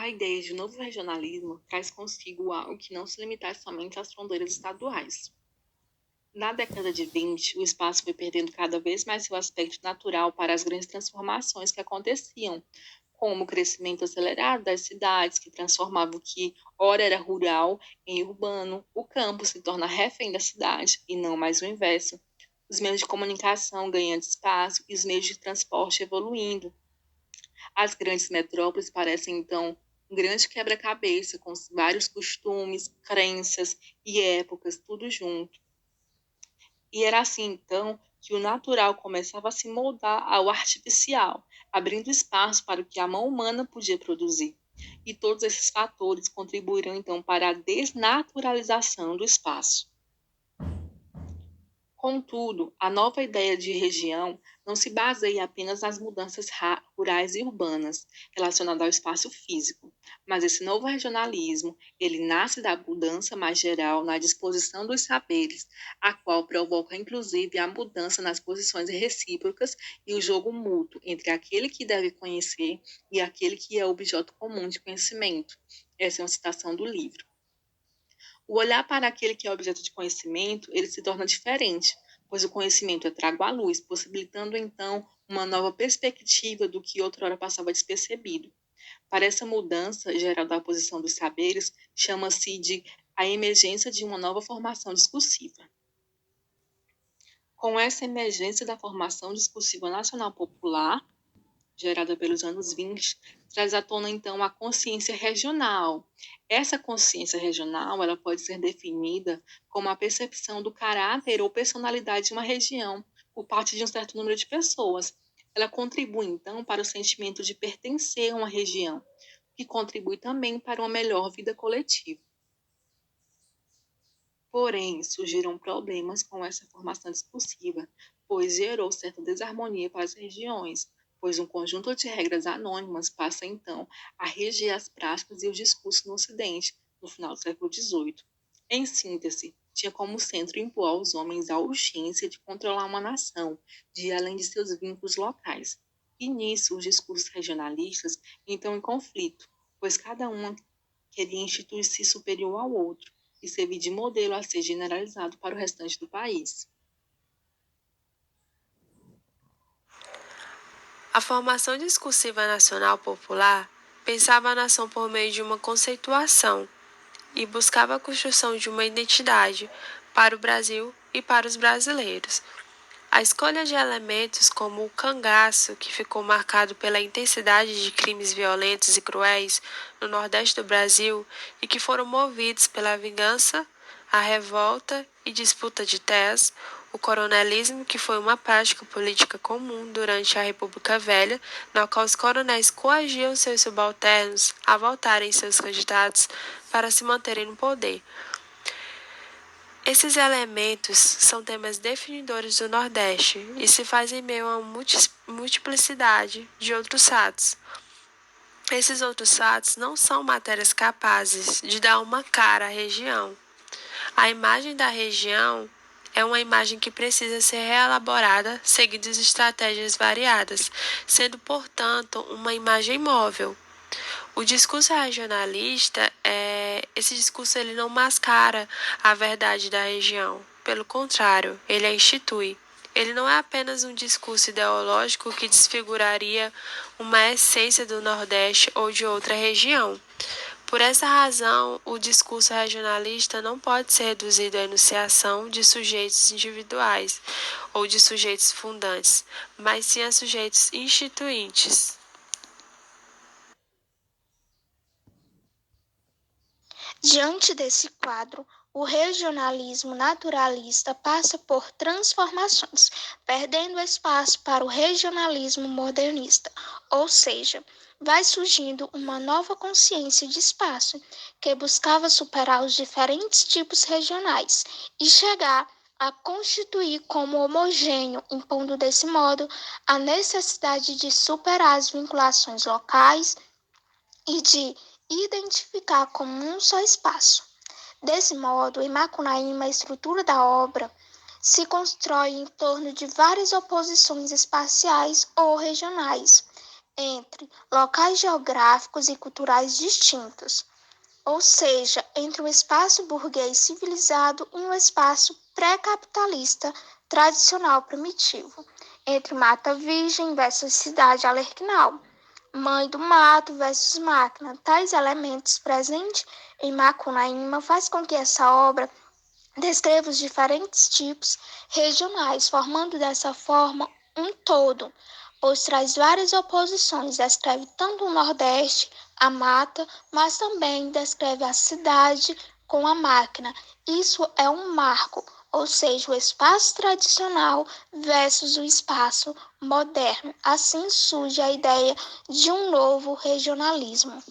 A ideia de novo regionalismo traz consigo algo que não se limitasse somente às fronteiras estaduais. Na década de 20, o espaço foi perdendo cada vez mais seu aspecto natural para as grandes transformações que aconteciam, como o crescimento acelerado das cidades, que transformava o que ora era rural em urbano, o campo se torna refém da cidade e não mais o inverso, os meios de comunicação ganhando espaço e os meios de transporte evoluindo. As grandes metrópoles parecem, então, um grande quebra-cabeça, com vários costumes, crenças e épocas, tudo junto. E era assim, então, que o natural começava a se moldar ao artificial, abrindo espaço para o que a mão humana podia produzir. E todos esses fatores contribuíram, então, para a desnaturalização do espaço. Contudo, a nova ideia de região não se baseia apenas nas mudanças rurais e urbanas relacionadas ao espaço físico, mas esse novo regionalismo, ele nasce da mudança mais geral na disposição dos saberes, a qual provoca inclusive a mudança nas posições recíprocas e o jogo mútuo entre aquele que deve conhecer e aquele que é objeto comum de conhecimento. Essa é uma citação do livro. O olhar para aquele que é objeto de conhecimento, ele se torna diferente, pois o conhecimento é trago à luz, possibilitando então uma nova perspectiva do que outrora passava despercebido. Para essa mudança geral da posição dos saberes, chama-se de a emergência de uma nova formação discursiva. Com essa emergência da formação discursiva nacional popular, gerada pelos anos 20, traz à tona, então, a consciência regional. Essa consciência regional ela pode ser definida como a percepção do caráter ou personalidade de uma região por parte de um certo número de pessoas. Ela contribui, então, para o sentimento de pertencer a uma região, que contribui também para uma melhor vida coletiva. Porém, surgiram problemas com essa formação discursiva, pois gerou certa desarmonia para as regiões, pois um conjunto de regras anônimas passa então a reger as práticas e os discursos no Ocidente, no final do século XVIII. Em síntese, tinha como centro impor aos homens a urgência de controlar uma nação, de ir além de seus vínculos locais. E nisso, os discursos regionalistas entram em conflito, pois cada um queria instituir-se superior ao outro e servir de modelo a ser generalizado para o restante do país. A formação discursiva nacional popular pensava a nação por meio de uma conceituação e buscava a construção de uma identidade para o Brasil e para os brasileiros. A escolha de elementos como o cangaço, que ficou marcado pela intensidade de crimes violentos e cruéis no Nordeste do Brasil e que foram movidos pela vingança, a revolta e disputa de terras, o coronelismo, que foi uma prática política comum durante a República Velha, na qual os coronéis coagiam seus subalternos a votarem seus candidatos para se manterem no poder. Esses elementos são temas definidores do Nordeste e se fazem em meio a uma multiplicidade de outros fatos. Esses outros fatos não são matérias capazes de dar uma cara à região. A imagem da região é uma imagem que precisa ser reelaborada seguindo estratégias variadas, sendo, portanto, uma imagem móvel. O discurso regionalista, esse discurso ele não mascara a verdade da região. Pelo contrário, ele a institui. Ele não é apenas um discurso ideológico que desfiguraria uma essência do Nordeste ou de outra região. Por essa razão, o discurso regionalista não pode ser reduzido à enunciação de sujeitos individuais ou de sujeitos fundantes, mas sim a sujeitos instituintes. Diante desse quadro, o regionalismo naturalista passa por transformações, perdendo espaço para o regionalismo modernista, ou seja, vai surgindo uma nova consciência de espaço que buscava superar os diferentes tipos regionais e chegar a constituir como homogêneo, impondo desse modo a necessidade de superar as vinculações locais e de identificar como um só espaço. Desse modo, em Macunaíma, a estrutura da obra se constrói em torno de várias oposições espaciais ou regionais, entre locais geográficos e culturais distintos, ou seja, entre um espaço burguês civilizado e um espaço pré-capitalista tradicional primitivo, entre mata virgem versus cidade alerquinal, mãe do mato versus máquina. Tais elementos presentes em Macunaíma faz com que essa obra descreva os diferentes tipos regionais, formando dessa forma um todo, pois traz várias oposições, descreve tanto o Nordeste, a mata, mas também descreve a cidade com a máquina. Isso é um marco, ou seja, o espaço tradicional versus o espaço moderno. Assim surge a ideia de um novo regionalismo.